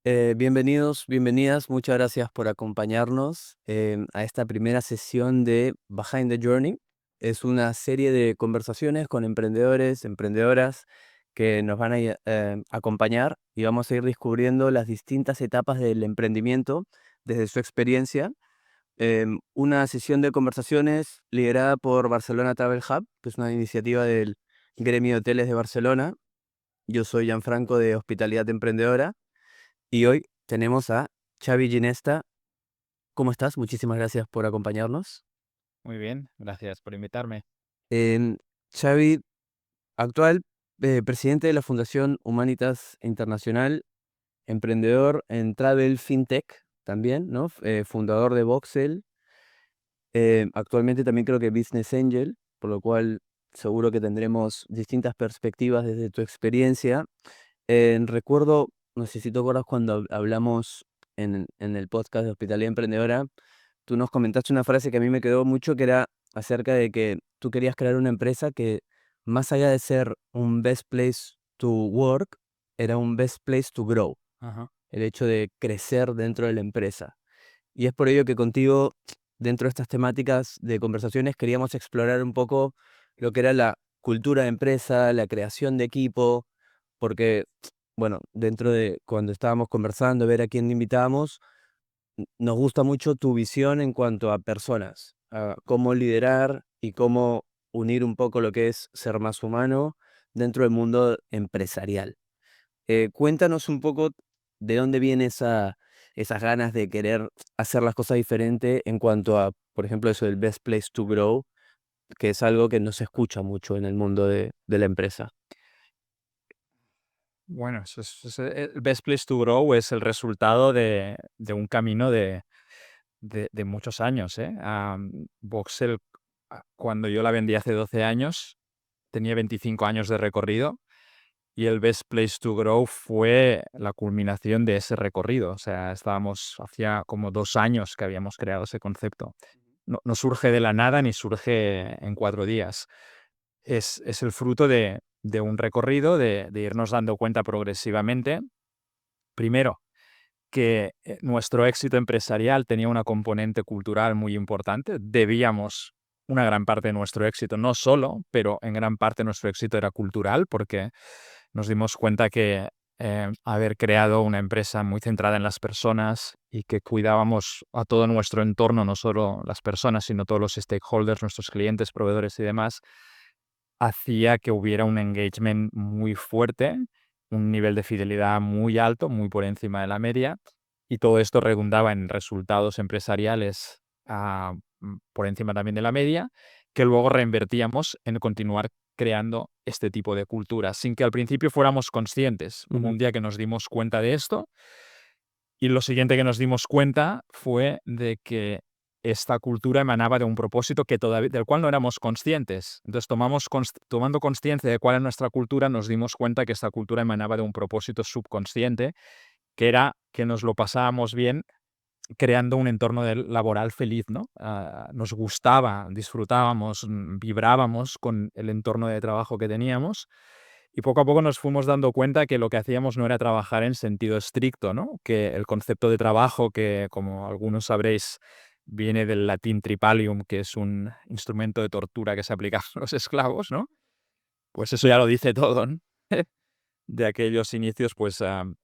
Bienvenidos, bienvenidas, muchas gracias por acompañarnos a esta primera sesión de Behind the Journey. Es una serie de conversaciones con emprendedores, emprendedoras que nos van a acompañar y vamos a ir descubriendo las distintas etapas del emprendimiento desde su experiencia. Una sesión de conversaciones liderada por Barcelona Travel Hub, que es una iniciativa del Gremio de Hoteles de Barcelona. Yo soy Gianfranco de Hospitalidad Emprendedora. Y hoy tenemos a Xavi Ginesta. ¿Cómo estás? Muchísimas gracias por acompañarnos. Muy bien, gracias por invitarme. Em, Xavi, actual presidente de la Fundación Humanitas Internacional, emprendedor en Travel FinTech también, ¿no? Fundador de Voxel. Actualmente también creo que Business Angel, por lo cual seguro que tendremos distintas perspectivas desde tu experiencia. Recuerdo, no sé si te acuerdas cuando hablamos en el podcast de Hospitalidad Emprendedora. Tú nos comentaste una frase que a mí me quedó mucho, que era acerca de que tú querías crear una empresa que, más allá de ser un best place to work, era un best place to grow, Ajá. el hecho de crecer dentro de la empresa. Y es por ello que contigo, dentro de estas temáticas de conversaciones, queríamos explorar un poco lo que era la cultura de empresa, la creación de equipo, porque, bueno, dentro de cuando estábamos conversando, ver a quién invitábamos, nos gusta mucho tu visión en cuanto a personas, a cómo liderar y cómo unir un poco lo que es ser más humano dentro del mundo empresarial. Cuéntanos un poco de dónde viene esas ganas de querer hacer las cosas diferente en cuanto a, por ejemplo, eso del best place to grow, que es algo que no se escucha mucho en el mundo de la empresa. Bueno, el Best Place to Grow es el resultado de un camino de muchos años, ¿eh? Voxel, cuando yo la vendí hace 12 años, tenía 25 años de recorrido y el Best Place to Grow fue la culminación de ese recorrido. O sea, hacía como 2 años que habíamos creado ese concepto. No surge de la nada ni surge en 4 días. Es el fruto de un recorrido, de irnos dando cuenta progresivamente, primero, que nuestro éxito empresarial tenía una componente cultural muy importante. Debíamos una gran parte de nuestro éxito, no solo, pero en gran parte nuestro éxito era cultural, porque nos dimos cuenta que haber creado una empresa muy centrada en las personas y que cuidábamos a todo nuestro entorno, no solo las personas, sino todos los stakeholders, nuestros clientes, proveedores y demás, hacía que hubiera un engagement muy fuerte, un nivel de fidelidad muy alto, muy por encima de la media, y todo esto redundaba en resultados empresariales, por encima también de la media, que luego reinvertíamos en continuar creando este tipo de cultura, sin que al principio fuéramos conscientes. Hubo Ujú. un día que nos dimos cuenta de esto y lo siguiente que nos dimos cuenta fue de que esta cultura emanaba de un propósito que todavía del cual no éramos conscientes. Entonces, tomando consciencia de cuál es nuestra cultura, nos dimos cuenta que esta cultura emanaba de un propósito subconsciente, que era que nos lo pasábamos bien creando un entorno laboral feliz, ¿no? Nos gustaba, disfrutábamos, vibrábamos con el entorno de trabajo que teníamos y poco a poco nos fuimos dando cuenta que lo que hacíamos no era trabajar en sentido estricto, ¿no? Que el concepto de trabajo, que como algunos sabréis, viene del latín tripalium, que es un instrumento de tortura que se aplicaba a los esclavos, ¿no? Pues eso ya lo dice todo, ¿no? De aquellos inicios, pues, de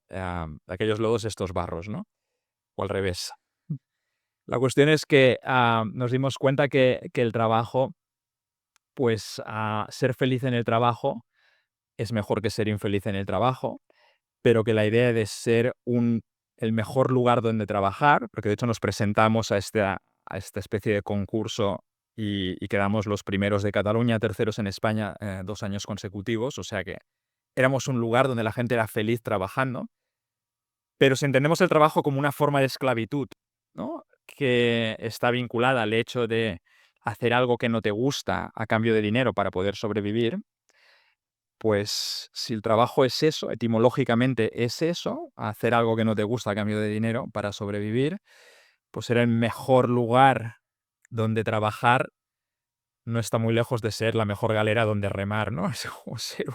aquellos lodos, estos barros, ¿no? O al revés. La cuestión es que nos dimos cuenta que el trabajo, pues, ser feliz en el trabajo es mejor que ser infeliz en el trabajo, pero que la idea de ser el mejor lugar donde trabajar, porque de hecho nos presentamos a esta especie de concurso y quedamos los primeros de Cataluña, terceros en España, 2 años consecutivos, o sea que éramos un lugar donde la gente era feliz trabajando, pero si entendemos el trabajo como una forma de esclavitud, ¿no? Que está vinculada al hecho de hacer algo que no te gusta a cambio de dinero para poder sobrevivir, pues si el trabajo es eso, etimológicamente es eso, hacer algo que no te gusta a cambio de dinero para sobrevivir, pues ser el mejor lugar donde trabajar no está muy lejos de ser la mejor galera donde remar, ¿no? Es como ser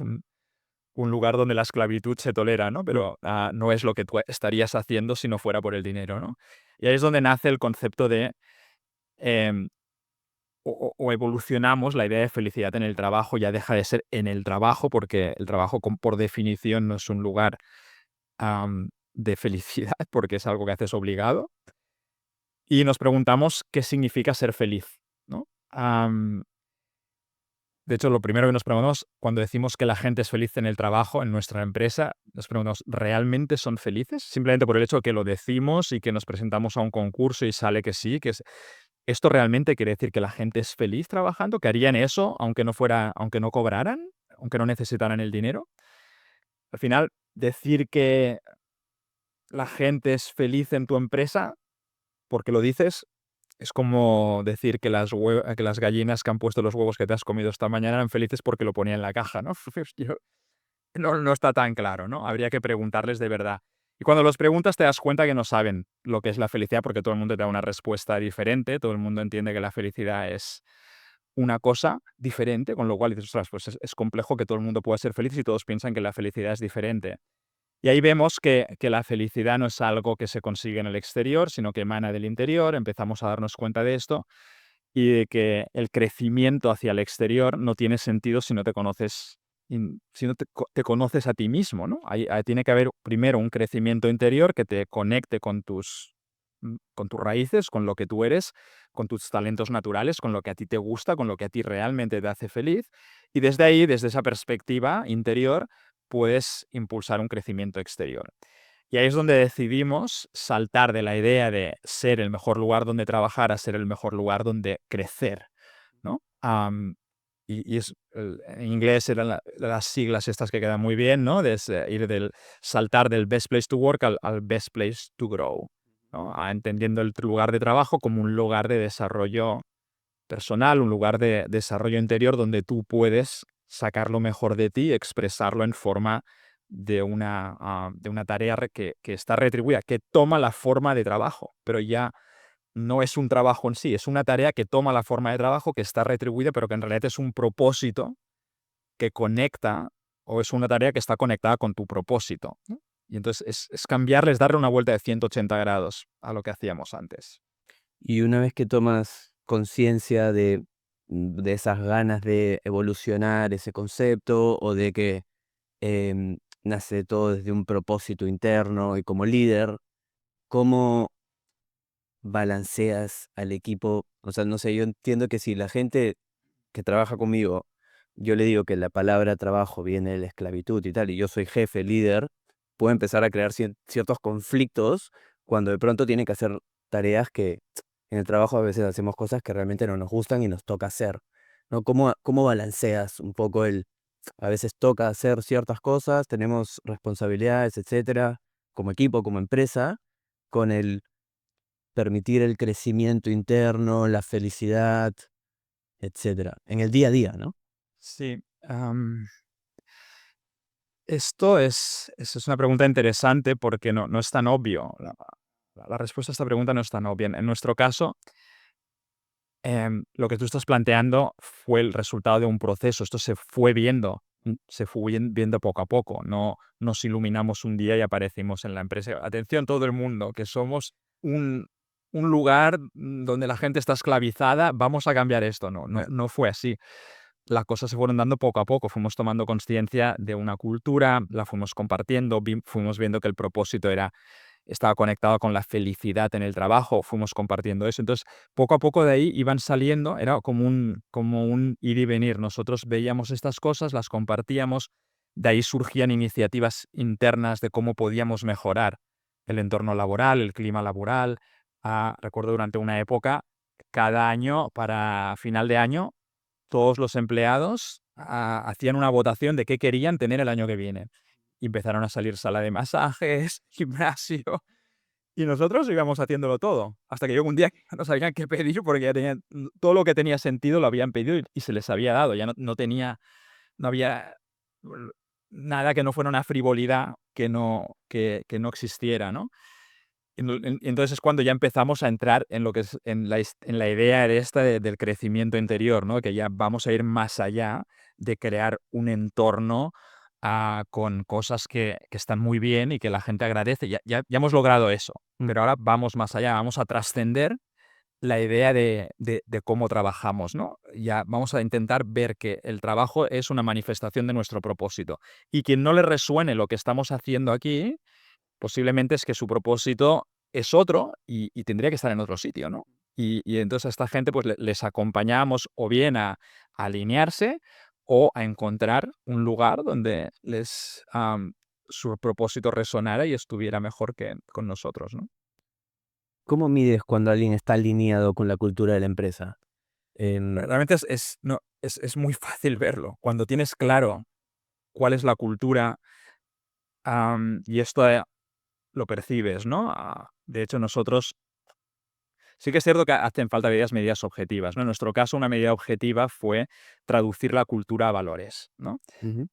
un lugar donde la esclavitud se tolera, ¿no? Pero no es lo que tú estarías haciendo si no fuera por el dinero, ¿no? Y ahí es donde nace el concepto de em, o evolucionamos la idea de felicidad en el trabajo, ya deja de ser en el trabajo, porque el trabajo por definición no es un lugar de felicidad, porque es algo que haces obligado, y nos preguntamos qué significa ser feliz, ¿no? De hecho, lo primero que nos preguntamos cuando decimos que la gente es feliz en el trabajo, en nuestra empresa, nos preguntamos, ¿realmente son felices? Simplemente por el hecho de que lo decimos y que nos presentamos a un concurso y sale que sí, que es... ¿Esto realmente quiere decir que la gente es feliz trabajando? ¿Que harían eso aunque no cobraran? ¿Aunque no necesitaran el dinero? Al final, decir que la gente es feliz en tu empresa porque lo dices es como decir que que las gallinas que han puesto los huevos que te has comido esta mañana eran felices porque lo ponía en la caja, ¿no? No está tan claro, ¿no? Habría que preguntarles de verdad. Y cuando los preguntas te das cuenta que no saben lo que es la felicidad porque todo el mundo te da una respuesta diferente, todo el mundo entiende que la felicidad es una cosa diferente, con lo cual dices, ostras, pues es complejo que todo el mundo pueda ser feliz si todos piensan que la felicidad es diferente. Y ahí vemos que la felicidad no es algo que se consigue en el exterior, sino que emana del interior, empezamos a darnos cuenta de esto y de que el crecimiento hacia el exterior no tiene sentido si no te conoces, si no te conoces a ti mismo, ¿no? Ahí tiene que haber primero un crecimiento interior que te conecte con tus raíces, con lo que tú eres, con tus talentos naturales, con lo que a ti te gusta, con lo que a ti realmente te hace feliz. Y desde ahí, desde esa perspectiva interior, puedes impulsar un crecimiento exterior. Y ahí es donde decidimos saltar de la idea de ser el mejor lugar donde trabajar a ser el mejor lugar donde crecer, ¿no? En inglés eran las siglas estas que quedan muy bien, ¿no? De ir saltar del best place to work al best place to grow, ¿no? Entendiendo el lugar de trabajo como un lugar de desarrollo personal, un lugar de desarrollo interior donde tú puedes sacar lo mejor de ti, expresarlo en forma de una tarea que está retribuida, que toma la forma de trabajo, pero ya no es un trabajo en sí, es una tarea que toma la forma de trabajo, que está retribuida, pero que en realidad es un propósito que conecta, o es una tarea que está conectada con tu propósito, ¿no? Y entonces es cambiarles, darle una vuelta de 180 grados a lo que hacíamos antes. Y una vez que tomas conciencia de esas ganas de evolucionar ese concepto o de que nace todo desde un propósito interno y como líder, ¿cómo balanceas al equipo? O sea, no sé, yo entiendo que si la gente que trabaja conmigo, yo le digo que la palabra trabajo viene de la esclavitud y tal, y yo soy jefe, líder, puedo empezar a crear ciertos conflictos cuando de pronto tiene que hacer tareas que en el trabajo a veces hacemos cosas que realmente no nos gustan y nos toca hacer, ¿no? ¿Cómo balanceas un poco a veces toca hacer ciertas cosas, tenemos responsabilidades, etcétera, como equipo, como empresa, con el permitir el crecimiento interno, la felicidad, etcétera, en el día a día, ¿no? Sí, es una pregunta interesante porque no es tan obvio. La respuesta a esta pregunta no es tan obvia. En nuestro caso, lo que tú estás planteando fue el resultado de un proceso. Esto se fue viendo, se fue viendo poco a poco. No nos iluminamos un día y aparecimos en la empresa. Atención, todo el mundo, que somos un, un lugar donde la gente está esclavizada, vamos a cambiar esto. No fue así. Las cosas se fueron dando poco a poco. Fuimos tomando conciencia de una cultura, la fuimos compartiendo, fuimos viendo que el propósito estaba conectado con la felicidad en el trabajo, fuimos compartiendo eso. Entonces, poco a poco de ahí iban saliendo, era como un ir y venir. Nosotros veíamos estas cosas, las compartíamos, de ahí surgían iniciativas internas de cómo podíamos mejorar el entorno laboral, el clima laboral. Recuerdo durante una época, cada año, para final de año, todos los empleados hacían una votación de qué querían tener el año que viene. Y empezaron a salir sala de masajes, gimnasio, y nosotros íbamos haciéndolo todo, hasta que llegó un día que no sabían qué pedir porque ya tenían todo lo que tenía sentido lo habían pedido y se les había dado, ya no había nada que no fuera una frivolidad que no existiera, ¿no? Entonces es cuando ya empezamos a entrar en lo que es en la idea esta del crecimiento interior, ¿no? Que ya vamos a ir más allá de crear un entorno con cosas que están muy bien y que la gente agradece. Ya hemos logrado eso, Mm. pero ahora vamos más allá, vamos a trascender la idea de cómo trabajamos, ¿no? Ya vamos a intentar ver que el trabajo es una manifestación de nuestro propósito. Y quien no le resuene lo que estamos haciendo aquí, posiblemente es que su propósito es otro y tendría que estar en otro sitio, ¿no? Y entonces a esta gente pues les acompañamos o bien a alinearse o a encontrar un lugar donde su propósito resonara y estuviera mejor que con nosotros, ¿no? ¿Cómo mides cuando alguien está alineado con la cultura de la empresa? Realmente no, es muy fácil verlo. Cuando tienes claro cuál es la cultura, y esto lo percibes, ¿no? De hecho, nosotros sí que es cierto que hacen falta medidas objetivas, ¿no? En nuestro caso, una medida objetiva fue traducir la cultura a valores, ¿no? Ujú.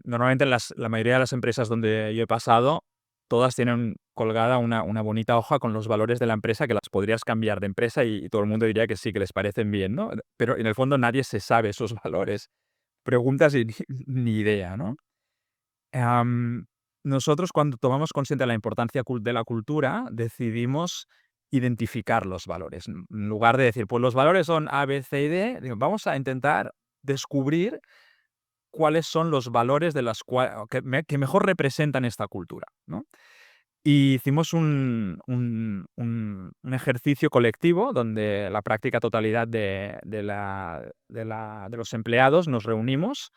Normalmente en la mayoría de las empresas donde yo he pasado, todas tienen colgada una bonita hoja con los valores de la empresa que las podrías cambiar de empresa y todo el mundo diría que sí, que les parecen bien, ¿no? Pero en el fondo nadie se sabe esos valores. Preguntas y ni idea, ¿no? Am, Nosotros cuando tomamos consciente de la importancia de la cultura, decidimos identificar los valores. En lugar de decir, pues los valores son A, B, C y D, digo, vamos a intentar descubrir cuáles son los valores de las que mejor representan esta cultura, ¿no? Y hicimos un ejercicio colectivo donde la práctica totalidad de los empleados nos reunimos,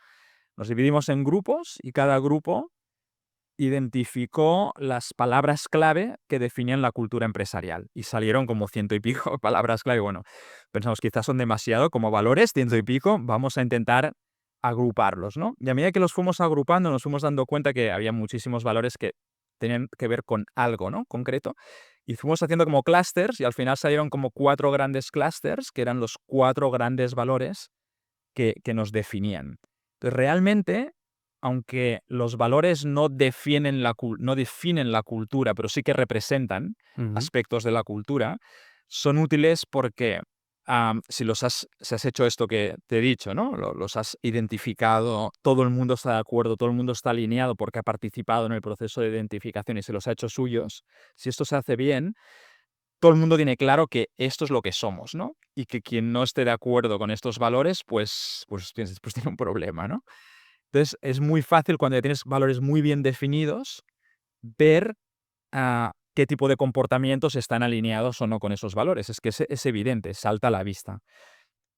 nos dividimos en grupos y cada grupo identificó las palabras clave que definían la cultura empresarial. Y salieron como ciento y pico palabras clave. Bueno, pensamos quizás son demasiado como valores, ciento y pico, vamos a intentar agruparlos, ¿no? Y a medida que los fuimos agrupando, nos fuimos dando cuenta que había muchísimos valores que tenían que ver con algo, ¿no? Concreto. Y fuimos haciendo como clústeres y al final salieron como 4 grandes clústeres, que eran los 4 grandes valores que nos definían. Entonces, realmente, aunque los valores no definen la cultura, pero sí que representan Ujú. aspectos de la cultura, son útiles porque si has hecho esto que te he dicho, ¿no? Los has identificado, todo el mundo está de acuerdo, todo el mundo está alineado porque ha participado en el proceso de identificación y se los ha hecho suyos. Si esto se hace bien, todo el mundo tiene claro que esto es lo que somos, ¿no? Y que quien no esté de acuerdo con estos valores, pues tiene un problema, ¿no? Entonces, es muy fácil cuando ya tienes valores muy bien definidos, ver qué tipo de comportamientos están alineados o no con esos valores. Es que es evidente, salta a la vista.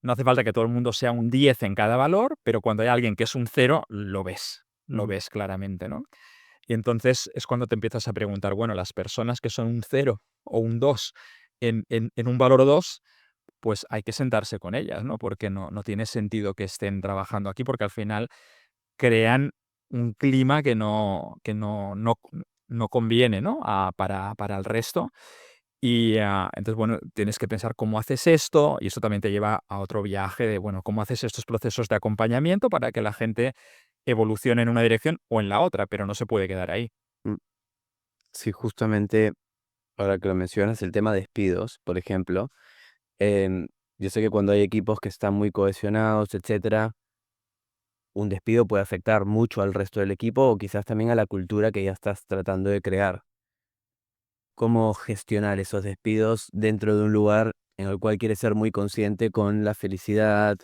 No hace falta que todo el mundo sea un 10 en cada valor, pero cuando hay alguien que es un cero, lo Ujú. ves claramente, ¿no? Y entonces es cuando te empiezas a preguntar, bueno, las personas que son un cero o un 2 en un valor 2, pues hay que sentarse con ellas, ¿no? Porque no tiene sentido que estén trabajando aquí, porque al final crean un clima que no conviene, ¿no? Para el resto. Y entonces, bueno, tienes que pensar cómo haces esto, y eso también te lleva a otro viaje de, bueno, cómo haces estos procesos de acompañamiento para que la gente evolucione en una dirección o en la otra, pero no se puede quedar ahí. Mm. Sí, justamente, ahora que lo mencionas, el tema de despidos, por ejemplo, em, yo sé que cuando hay equipos que están muy cohesionados, etcétera, un despido puede afectar mucho al resto del equipo o quizás también a la cultura que ya estás tratando de crear. ¿Cómo gestionar esos despidos dentro de un lugar en el cual quieres ser muy consciente con la felicidad,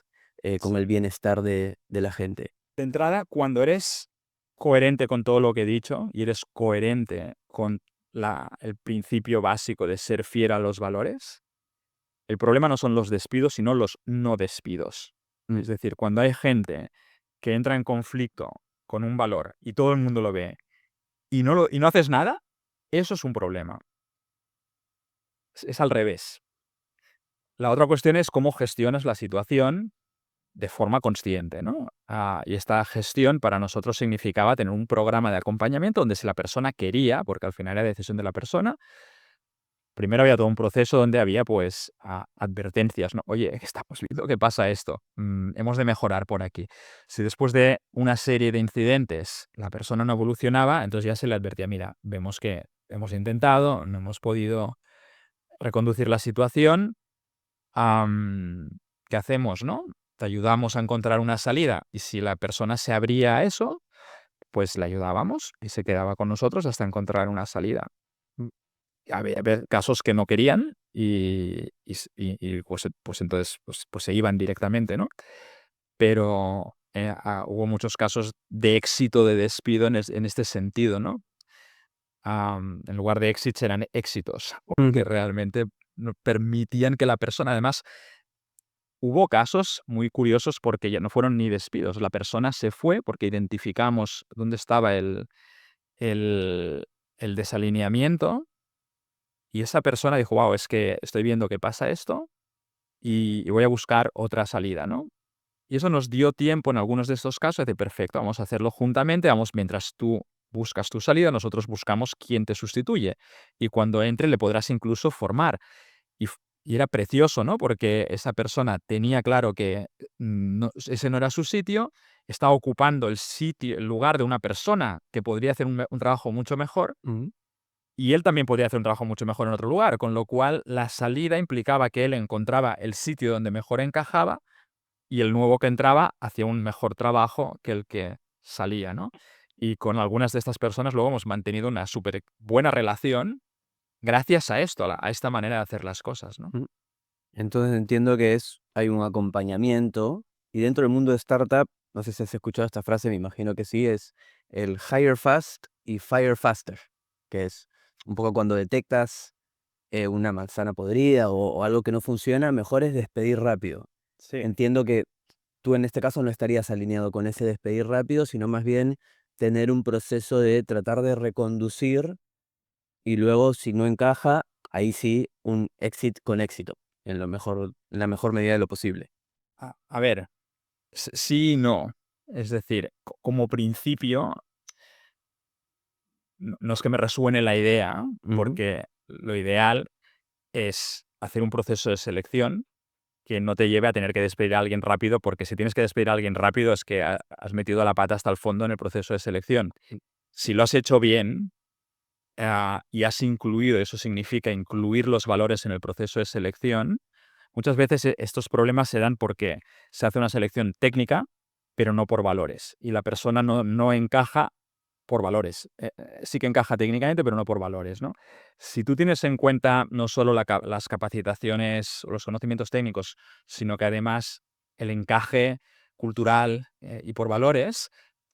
con el bienestar de la gente? De entrada, cuando eres coherente con todo lo que he dicho y eres coherente con el principio básico de ser fiel a los valores, el problema no son los despidos, sino los no despidos. Mm. Es decir, cuando hay gente que entra en conflicto con un valor y todo el mundo lo ve y no haces nada, eso es un problema. Es al revés. La otra cuestión es cómo gestionas la situación de forma consciente, ¿no? Y esta gestión para nosotros significaba tener un programa de acompañamiento donde si la persona quería, porque al final era decisión de la persona, primero había todo un proceso donde había pues advertencias, ¿no? Oye, estamos viendo que pasa esto, hemos de mejorar por aquí. Si después de una serie de incidentes la persona no evolucionaba, entonces ya se le advertía, mira, vemos que hemos intentado, no hemos podido reconducir la situación, am, ¿qué hacemos, no? Te ayudamos a encontrar una salida y si la persona se abría a eso, pues le ayudábamos y se quedaba con nosotros hasta encontrar una salida. Mm. Había casos que no querían pues entonces pues se iban directamente, ¿no? Pero, hubo muchos casos de éxito, de despido en este sentido, ¿no? En lugar de exits eran éxitos, porque Ujú. realmente no permitían que la persona además hubo casos muy curiosos porque ya no fueron ni despidos. La persona se fue porque identificamos dónde estaba el el desalineamiento y esa persona dijo: "Guau, es que estoy viendo que pasa esto y voy a buscar otra salida", ¿no? Y eso nos dio tiempo en algunos de estos casos de: "Perfecto, vamos a hacerlo juntamente, vamos, mientras tú buscas tu salida, nosotros buscamos quién te sustituye, y cuando entre le podrás incluso formar". Y era precioso, ¿no? Porque esa persona tenía claro que, no, ese no era su sitio, estaba ocupando el lugar de una persona que podría hacer un trabajo mucho mejor, Ujú. y él también podría hacer un trabajo mucho mejor en otro lugar, con lo cual la salida implicaba que él encontraba el sitio donde mejor encajaba y el nuevo que entraba hacía un mejor trabajo que el que salía, ¿no? Y con algunas de estas personas luego hemos mantenido una súper buena relación gracias a esto, a esta manera de hacer las cosas, ¿no? Mm. Entonces entiendo que hay un acompañamiento y dentro del mundo de startup, no sé si has escuchado esta frase, me imagino que sí, es el hire fast y fire faster, que es un poco cuando detectas una manzana podrida o algo que no funciona, mejor es despedir rápido. Sí. Entiendo que tú en este caso no estarías alineado con ese despedir rápido, sino más bien tener un proceso de tratar de reconducir y luego, si no encaja, ahí sí un exit con éxito, en la mejor medida de lo posible. A ver, sí y no. Es decir, como principio, no es que me resuene la idea, Ujú. porque lo ideal es hacer un proceso de selección que no te lleve a tener que despedir a alguien rápido, porque si tienes que despedir a alguien rápido es que has metido la pata hasta el fondo en el proceso de selección. Si lo has hecho bien, y has incluido, eso significa incluir los valores en el proceso de selección, muchas veces estos problemas se dan porque se hace una selección técnica, pero no por valores, y la persona no encaja por valores. Sí que encaja técnicamente, pero no por valores, ¿no? Si tú tienes en cuenta no solo las capacitaciones o los conocimientos técnicos, sino que además el encaje cultural, y por valores,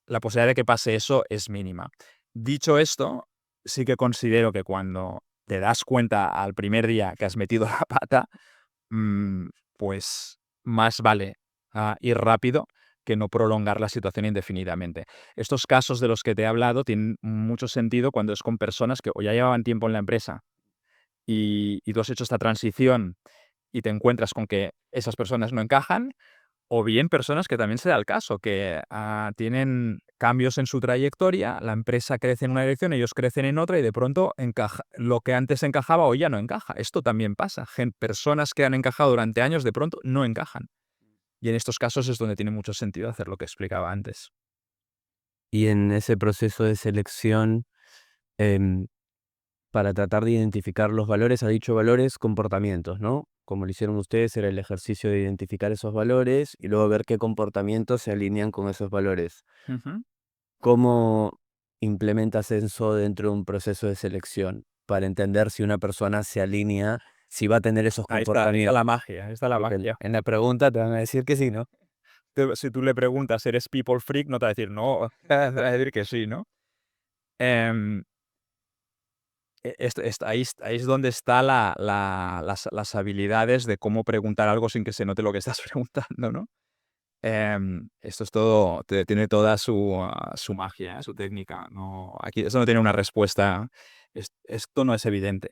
la posibilidad de que pase eso es mínima. Dicho esto, sí que considero que cuando te das cuenta al primer día que has metido la pata, mm, pues más vale, ir rápido que no prolongar la situación indefinidamente. Estos casos de los que te he hablado tienen mucho sentido cuando es con personas que o ya llevaban tiempo en la empresa y tú has hecho esta transición y te encuentras con que esas personas no encajan, o bien personas que también se da el caso, que, tienen cambios en su trayectoria, la empresa crece en una dirección, ellos crecen en otra y de pronto lo que antes encajaba hoy ya no encaja. Esto también pasa. Personas que han encajado durante años de pronto no encajan. Y en estos casos es donde tiene mucho sentido hacer lo que explicaba antes. Y en ese proceso de selección, em, para tratar de identificar los valores, ha dicho valores, comportamientos, ¿no? Como lo hicieron ustedes, era el ejercicio de identificar esos valores y luego ver qué comportamientos se alinean con esos valores. Ujú. ¿Cómo implementas eso dentro de un proceso de selección para entender si una persona se alinea, si va a tener esos Ahí está comportamientos? la magia, ahí está la Porque magia. en la pregunta te van a decir que sí, ¿no? Si tú le preguntas, ¿eres people freak? No te va a decir no, te va a decir que sí, ¿no? Em, ahí es donde está las habilidades de cómo preguntar algo sin que se note lo que estás preguntando, ¿no? Esto es todo, tiene toda su magia, su técnica. No, aquí eso no tiene una respuesta. Esto no es evidente.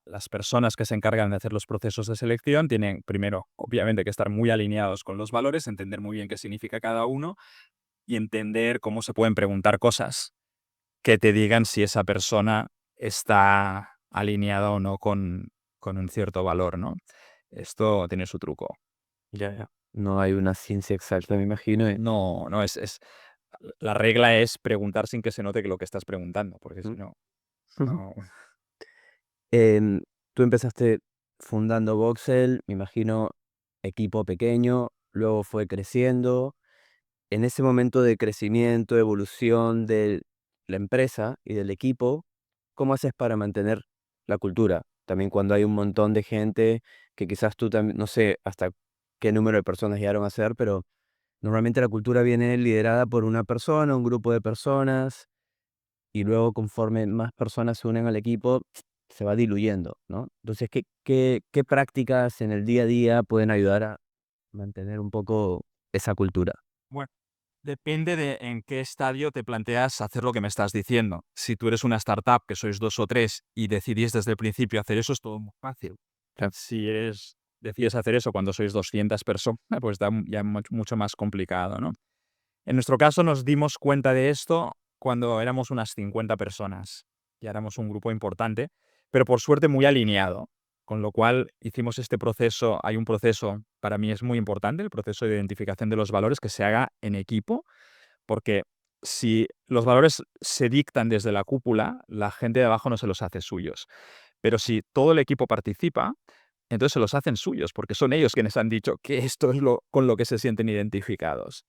Las personas que se encargan de hacer los procesos de selección tienen, primero, obviamente, que estar muy alineados con los valores, entender muy bien qué significa cada uno y entender cómo se pueden preguntar cosas que te digan si esa persona está alineada o no con un cierto valor, ¿no? Esto tiene su truco. Ya, ya. No hay una ciencia exacta, me imagino. No, no es la regla es preguntar sin que se note que lo que estás preguntando, porque si Mm. no, Ujú. no. Em, Tú empezaste fundando Voxel, me imagino, equipo pequeño, luego fue creciendo. en ese momento de crecimiento, evolución de la empresa y del equipo, ¿cómo haces para mantener la cultura? También cuando hay un montón de gente que quizás tú también, no sé hasta qué número de personas llegaron a ser, pero normalmente la cultura viene liderada por una persona, un grupo de personas, y luego conforme más personas se unen al equipo, se va diluyendo, ¿no? Entonces, ¿qué prácticas en el día a día pueden ayudar a mantener un poco esa cultura? Bueno, depende de en qué estadio te planteas hacer lo que me estás diciendo. Si tú eres una startup que sois 2 o 3 y decidís desde el principio hacer eso, es todo muy fácil. Claro. Si decides hacer eso cuando sois 200 personas, pues ya mucho más complicado, ¿no? En nuestro caso nos dimos cuenta de esto cuando éramos unas 50 personas. Ya éramos un grupo importante, pero por suerte muy alineado. Con lo cual hicimos este proceso. Hay un proceso, para mí es muy importante, el proceso de identificación de los valores que se haga en equipo, porque si los valores se dictan desde la cúpula, la gente de abajo no se los hace suyos. Pero si todo el equipo participa, entonces se los hacen suyos, porque son ellos quienes han dicho que esto es con lo que se sienten identificados.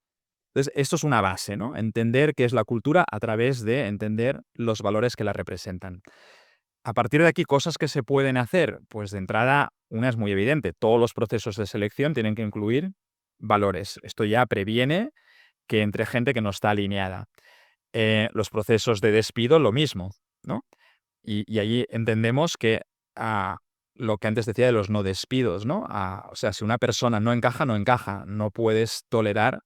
Entonces, esto es una base, ¿no? Entender qué es la cultura a través de entender los valores que la representan. A partir de aquí, cosas que se pueden hacer, pues de entrada, una es muy evidente. Todos los procesos de selección tienen que incluir valores. Esto ya previene que entre gente que no está alineada. Los procesos de despido, lo mismo, ¿no? Y allí entendemos que lo que antes decía de los no despidos, ¿no? O sea, si una persona no encaja, no encaja. No puedes tolerar.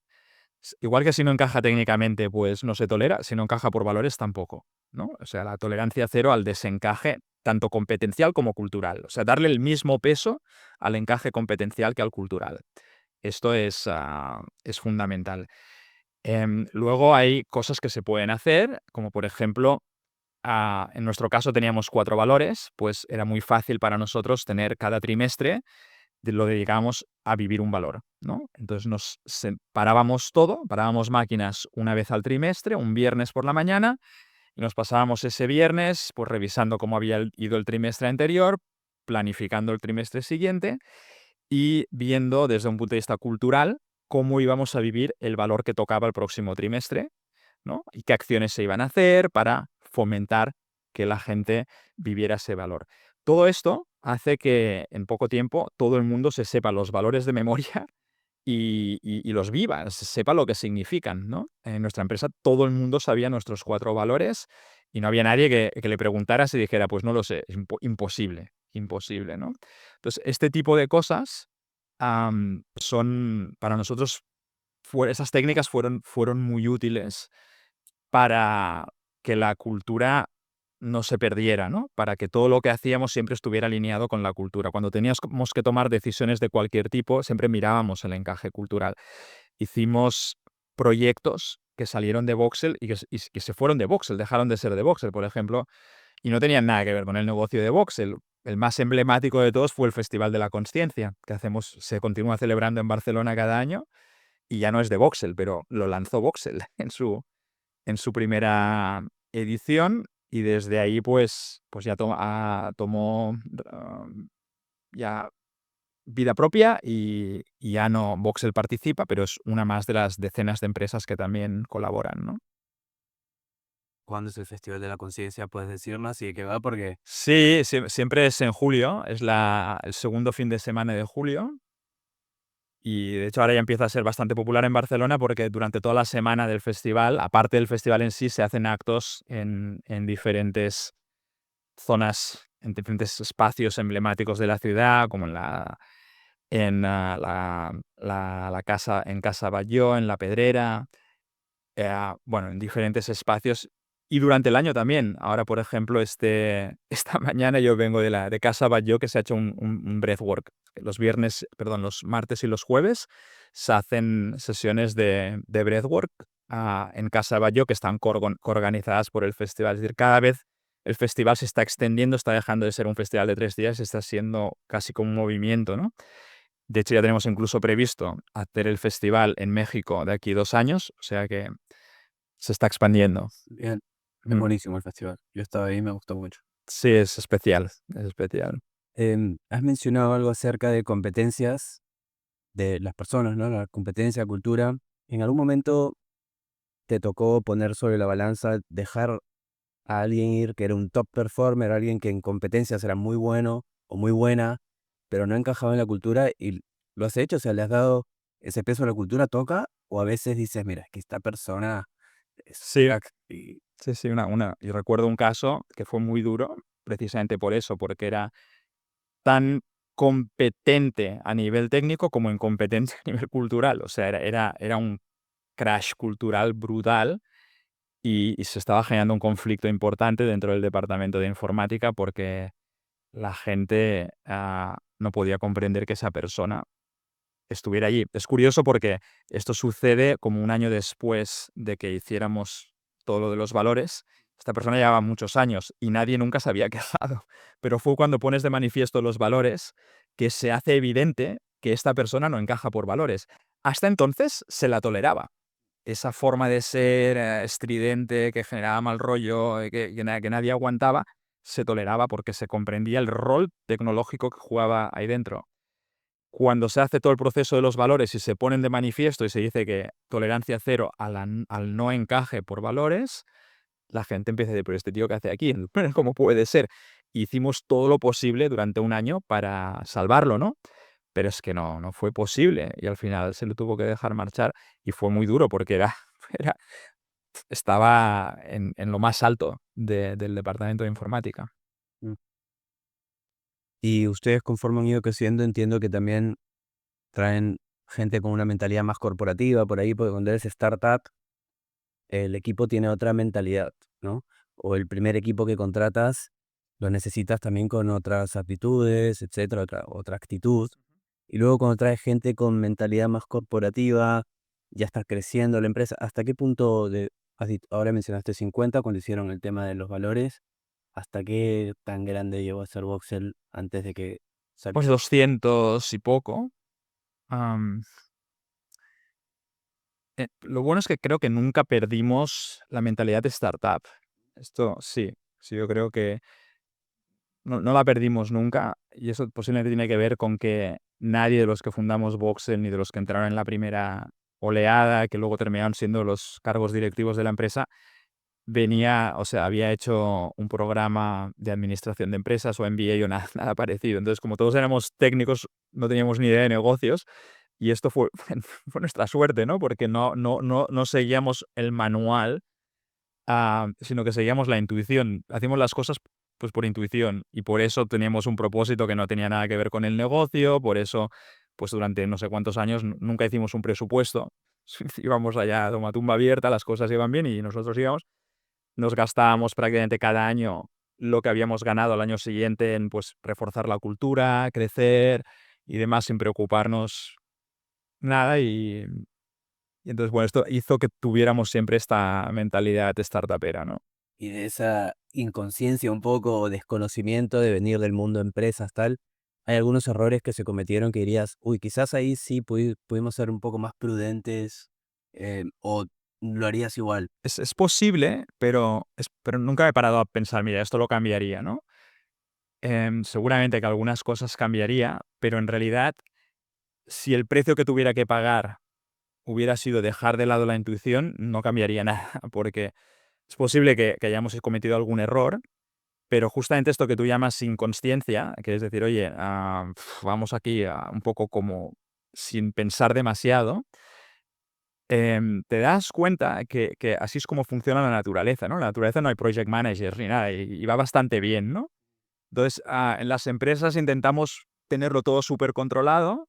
Igual que si no encaja técnicamente, pues no se tolera, si no encaja por valores tampoco, ¿no? O sea, la tolerancia cero al desencaje, tanto competencial como cultural. O sea, darle el mismo peso al encaje competencial que al cultural. Esto es fundamental. Luego hay cosas que se pueden hacer, como por ejemplo, en nuestro caso teníamos 4 valores, pues era muy fácil para nosotros tener cada trimestre lo dedicábamos a vivir un valor, ¿no? Entonces parábamos todo, parábamos máquinas una vez al trimestre, un viernes por la mañana, y nos pasábamos ese viernes pues revisando cómo había ido el trimestre anterior, planificando el trimestre siguiente y viendo desde un punto de vista cultural cómo íbamos a vivir el valor que tocaba el próximo trimestre, ¿no? Y qué acciones se iban a hacer para fomentar que la gente viviera ese valor. Todo esto hace que en poco tiempo todo el mundo se sepa los valores de memoria y los viva, sepa lo que significan, ¿no? En nuestra empresa todo el mundo sabía nuestros 4 valores y no había nadie que le preguntara si dijera, pues no lo sé, es imposible, imposible, ¿no? Entonces, este tipo de cosas son para nosotros, esas técnicas fueron muy útiles para que la cultura no se perdiera, ¿no? Para que todo lo que hacíamos siempre estuviera alineado con la cultura. Cuando teníamos que tomar decisiones de cualquier tipo, siempre mirábamos el encaje cultural. Hicimos proyectos que salieron de Voxel y que se fueron de Voxel, dejaron de ser de Voxel, por ejemplo, y no tenían nada que ver con el negocio de Voxel. El más emblemático de todos fue el Festival de la Consciencia, que se continúa celebrando en Barcelona cada año, y ya no es de Voxel, pero lo lanzó Voxel en su primera edición y desde ahí pues ya tomó ya vida propia y ya no Voxel participa, pero es una más de las decenas de empresas que también colaboran, ¿no? ¿Cuándo es el Festival de la Conciencia? ¿Puedes decirnos y de qué va? Porque Sí, siempre es en julio, es el segundo fin de semana de julio. Y de hecho ahora ya empieza a ser bastante popular en Barcelona porque durante toda la semana del festival, aparte del festival en sí, se hacen actos en diferentes zonas, en diferentes espacios emblemáticos de la ciudad, como la casa, en Casa Batlló, en La Pedrera, bueno, en diferentes espacios. Y durante el año también. Ahora, por ejemplo, esta mañana yo vengo de Casa Batlló, que se ha hecho un breathwork. Los viernes, perdón, los martes y los jueves se hacen sesiones de breathwork en Casa Batlló que están coorganizadas por el festival. Es decir, cada vez el festival se está extendiendo, está dejando de ser un festival de 3 días, está siendo casi como un movimiento, ¿no? De hecho, ya tenemos incluso previsto hacer el festival en México de aquí 2 años, o sea que se está expandiendo. bien, es Mm. buenísimo el festival. Yo estaba ahí y me gustó mucho. Sí, es especial, es especial. Has mencionado algo acerca de competencias de las personas, ¿no? La competencia, cultura. ¿En algún momento te tocó poner sobre la balanza, dejar a alguien ir que era un top performer, alguien que en competencias era muy bueno o muy buena, pero no encajaba en la cultura y lo has hecho? O sea, ¿le has dado ese peso a la cultura? ¿Toca? O a veces dices, mira, es que esta persona es un Sí, crack y sí, sí, y recuerdo un caso que fue muy duro, precisamente por eso, porque era tan competente a nivel técnico como incompetente a nivel cultural. O sea, era un crash cultural brutal y se estaba generando un conflicto importante dentro del departamento de informática porque la gente, no podía comprender que esa persona estuviera allí. Es curioso porque esto sucede como un año después de que hiciéramos todo lo de los valores. Esta persona llevaba muchos años y nadie nunca se había quejado, pero fue cuando pones de manifiesto los valores que se hace evidente que esta persona no encaja por valores. Hasta entonces se la toleraba. Esa forma de ser, estridente, que generaba mal rollo, que nadie aguantaba, se toleraba porque se comprendía el rol tecnológico que jugaba ahí dentro. Cuando se hace todo el proceso de los valores y se ponen de manifiesto y se dice que tolerancia cero al no encaje por valores, la gente empieza a decir: "Pero este tío, ¿qué hace aquí? ¿Cómo puede ser?". Hicimos todo lo posible durante un año para salvarlo, ¿no? Pero es que no fue posible y al final se lo tuvo que dejar marchar y fue muy duro porque era estaba en lo más alto del departamento de informática. mm. Y ustedes conforme han ido creciendo, entiendo que también traen gente con una mentalidad más corporativa por ahí, porque cuando eres startup, el equipo tiene otra mentalidad, ¿no? O el primer equipo que contratas lo necesitas también con otras aptitudes, etcétera, otra actitud. Y luego cuando traes gente con mentalidad más corporativa, ya está creciendo la empresa. ¿Hasta qué punto ahora mencionaste 50 cuando hicieron el tema de los valores? ¿Hasta qué tan grande llegó a ser Voxel antes de que Pues saliera? 200 y poco. am, lo bueno es que creo que nunca perdimos la mentalidad de startup. Esto sí, sí, yo creo que no la perdimos nunca y eso posiblemente tiene que ver con que nadie de los que fundamos Voxel ni de los que entraron en la primera oleada, que luego terminaron siendo los cargos directivos de la empresa, o sea, había hecho un programa de administración de empresas o MBA o nada, nada parecido. Entonces, como todos éramos técnicos, no teníamos ni idea de negocios y esto fue, fue nuestra suerte, ¿no? Porque no seguíamos el manual, sino que seguíamos la intuición. Hacíamos las cosas pues por intuición y por eso teníamos un propósito que no tenía nada que ver con el negocio, por eso pues durante no sé cuántos años nunca hicimos un presupuesto. Íbamos allá a tumba abierta, las cosas iban bien y nosotros íbamos. Nos gastábamos prácticamente cada año lo que habíamos ganado al año siguiente en, pues, reforzar la cultura, crecer y demás, sin preocuparnos nada. Y entonces, bueno, esto hizo que tuviéramos siempre esta mentalidad startupera, ¿no? Y de esa inconsciencia un poco o desconocimiento de venir del mundo de empresas, tal, ¿hay algunos errores que se cometieron que dirías, uy, quizás ahí sí pudimos ser un poco más prudentes, o lo harías igual? Es posible, pero nunca me he parado a pensar: "Mira, esto lo cambiaría", ¿no? Seguramente que algunas cosas cambiaría, pero en realidad, si el precio que tuviera que pagar hubiera sido dejar de lado la intuición, no cambiaría nada, porque es posible que hayamos cometido algún error, pero justamente esto que tú llamas inconsciencia, que es decir, oye, vamos aquí un poco como sin pensar demasiado, te das cuenta que así es como funciona la naturaleza, ¿no? En la naturaleza no hay project managers ni nada y va bastante bien, ¿no? Entonces, en las empresas intentamos tenerlo todo súper controlado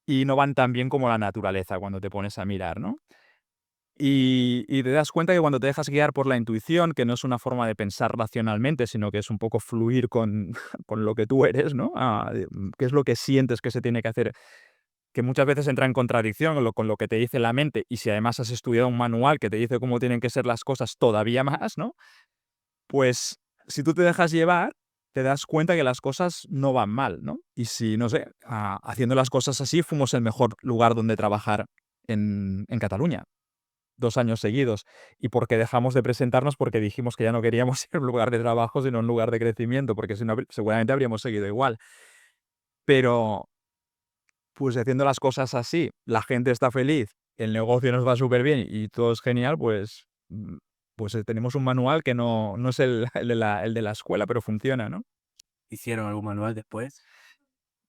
y no van tan bien como la naturaleza cuando te pones a mirar, ¿no? Y te das cuenta que cuando te dejas guiar por la intuición, que no es una forma de pensar racionalmente, sino que es un poco fluir con, con lo que tú eres, ¿no? ¿Qué es lo que sientes que se tiene que hacer? Que muchas veces entra en contradicción con lo que te dice la mente, y si además has estudiado un manual que te dice cómo tienen que ser las cosas todavía más, ¿no? Pues si tú te dejas llevar, te das cuenta que las cosas no van mal, ¿no? Y si, no sé, haciendo las cosas así, fuimos el mejor lugar donde trabajar en Cataluña. 2 años seguidos. ¿Y porque dejamos de presentarnos? Porque dijimos que ya no queríamos ir a un lugar de trabajo, sino un lugar de crecimiento, porque si no, seguramente habríamos seguido igual. Pero, pues, haciendo las cosas así, la gente está feliz el negocio nos va súper bien y todo es genial, pues, tenemos un manual que no es el de la escuela, pero funciona, ¿no? ¿Hicieron algún manual después?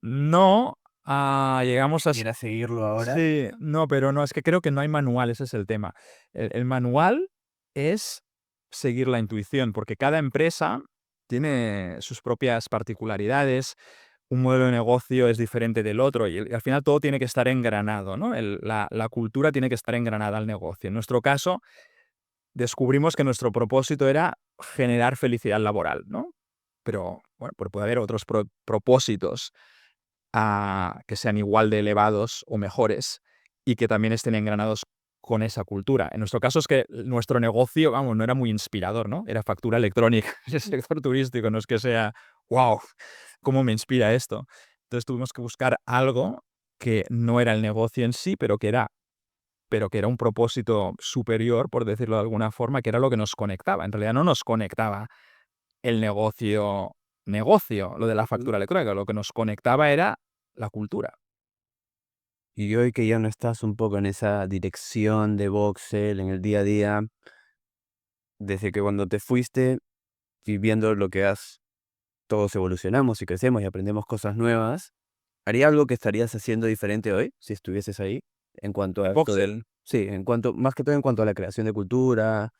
No, llegamos a... ¿Y era seguirlo ahora? Sí, no, pero no, es que creo que no hay manual, ese es el tema. El manual es seguir la intuición, porque cada empresa tiene sus propias particularidades, un modelo de negocio es diferente del otro y al final todo tiene que estar engranado, ¿no? La cultura tiene que estar engranada al negocio. En nuestro caso, descubrimos que nuestro propósito era generar felicidad laboral, ¿no? Pero bueno, pues puede haber otros propósitos que sean igual de elevados o mejores y que también estén engranados con esa cultura. En nuestro caso es que nuestro negocio, vamos, no era muy inspirador, ¿no? Era factura electrónica, el sector turístico, no es que sea, wow, ¿cómo me inspira esto? Entonces tuvimos que buscar algo que no era el negocio en sí, pero que era un propósito superior, por decirlo de alguna forma, que era lo que nos conectaba. En realidad no nos conectaba el negocio, lo de la Mm. factura electrónica, lo que nos conectaba era la cultura. Y hoy que ya no estás un poco en esa dirección de Voxel, en el día a día, desde que cuando te fuiste y viendo lo que has todos evolucionamos y crecemos y aprendemos cosas nuevas, ¿haría algo que estarías haciendo diferente hoy si estuvieses ahí? En cuanto a esto Voxel. del sí, en cuanto más que todo en cuanto a la creación de cultura,